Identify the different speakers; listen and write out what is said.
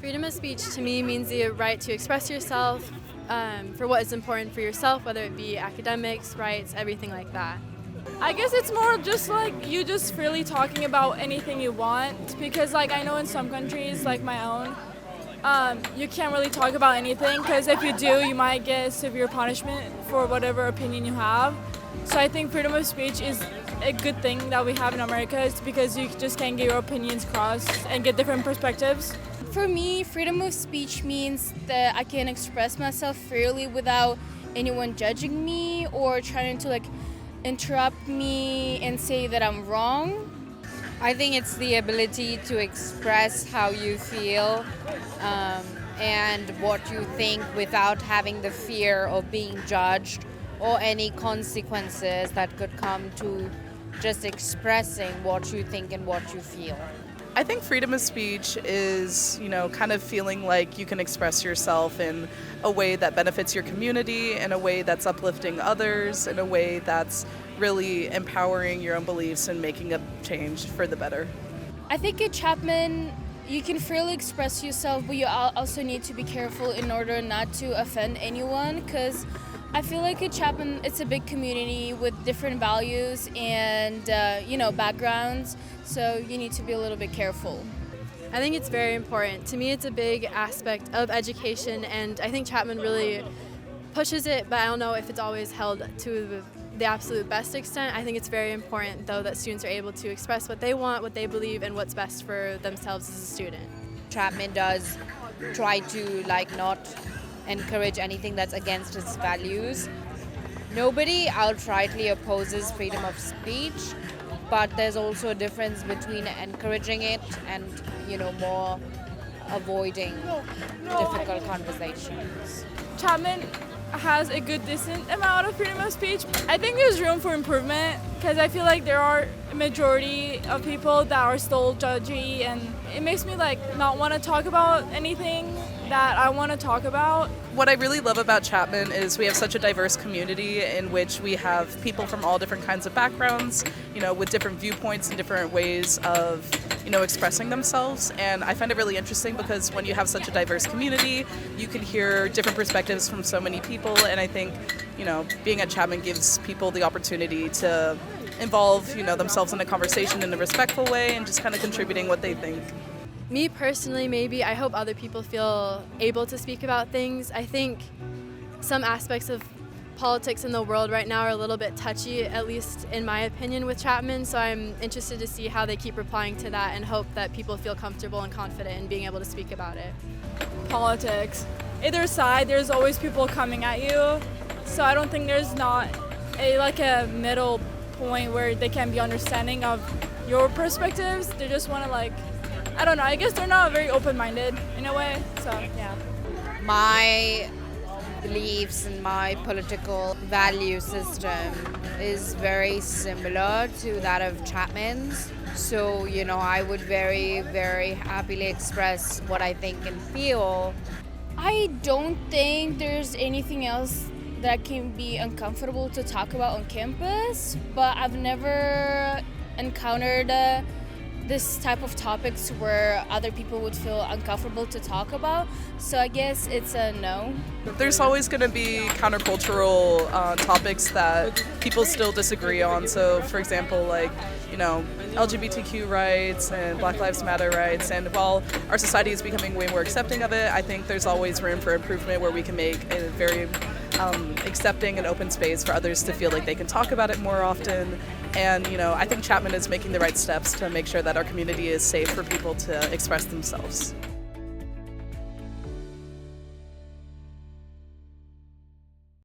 Speaker 1: Freedom of speech to me means the right to express yourself for what is important for yourself, whether it be academics, rights, everything like that.
Speaker 2: I guess it's more just like you just freely talking about anything you want, because like I know in some countries like my own, you can't really talk about anything because if you do, you might get severe punishment for whatever opinion you have. So I think freedom of speech is a good thing that we have in America. It's because you just can get your opinions crossed and get different perspectives.
Speaker 3: For me, freedom of speech means that I can express myself freely without anyone judging me or trying to interrupt me and say that I'm wrong.
Speaker 4: I think it's the ability to express how you feel and what you think without having the fear of being judged or any consequences that could come to just expressing what you think and what you feel.
Speaker 5: I think freedom of speech is, kind of feeling like you can express yourself in a way that benefits your community, in a way that's uplifting others, in a way that's really empowering your own beliefs and making a change for the better.
Speaker 3: I think at Chapman, you can freely express yourself, but you also need to be careful in order not to offend anyone, because I feel like at Chapman, it's a big community with different values and, backgrounds, so you need to be a little bit careful.
Speaker 1: I think it's very important. To me, it's a big aspect of education, and I think Chapman really pushes it, but I don't know if it's always held to the absolute best extent. I think it's very important, though, that students are able to express what they want, what they believe, and what's best for themselves as a student.
Speaker 4: Chapman does try to not encourage anything that's against his values. Nobody outrightly opposes freedom of speech, but there's also a difference between encouraging it and, more avoiding difficult conversations.
Speaker 2: Chapman has a good decent amount of freedom of speech. I think there's room for improvement because I feel like there are a majority of people that are still judgy, and it makes me not want to talk about anything that I want to talk about.
Speaker 5: What I really love about Chapman is we have such a diverse community in which we have people from all different kinds of backgrounds, with different viewpoints and different ways of, expressing themselves. And I find it really interesting because when you have such a diverse community, you can hear different perspectives from so many people. And I think, being at Chapman gives people the opportunity to involve, themselves in a conversation in a respectful way and just kind of contributing what they think.
Speaker 1: Me personally, maybe, I hope other people feel able to speak about things. I think some aspects of politics in the world right now are a little bit touchy, at least in my opinion, with Chapman, so I'm interested to see how they keep replying to that and hope that people feel comfortable and confident in being able to speak about it.
Speaker 2: Politics. Either side, there's always people coming at you, so I don't think there's not a middle point where they can be understanding of your perspectives. They just want to I don't know, I guess they're not very open-minded in a way, so yeah.
Speaker 4: My beliefs and my political value system is very similar to that of Chapman's. So, I would very, very happily express what I think and feel.
Speaker 3: I don't think there's anything else that can be uncomfortable to talk about on campus, but I've never encountered this type of topics where other people would feel uncomfortable to talk about, so I guess it's a no.
Speaker 5: There's always going to be countercultural topics that people still disagree on. So, for example, LGBTQ rights and Black Lives Matter rights. And while our society is becoming way more accepting of it, I think there's always room for improvement where we can make a very accepting and open space for others to feel like they can talk about it more often. And, I think Chapman is making the right steps to make sure that our community is safe for people to express themselves.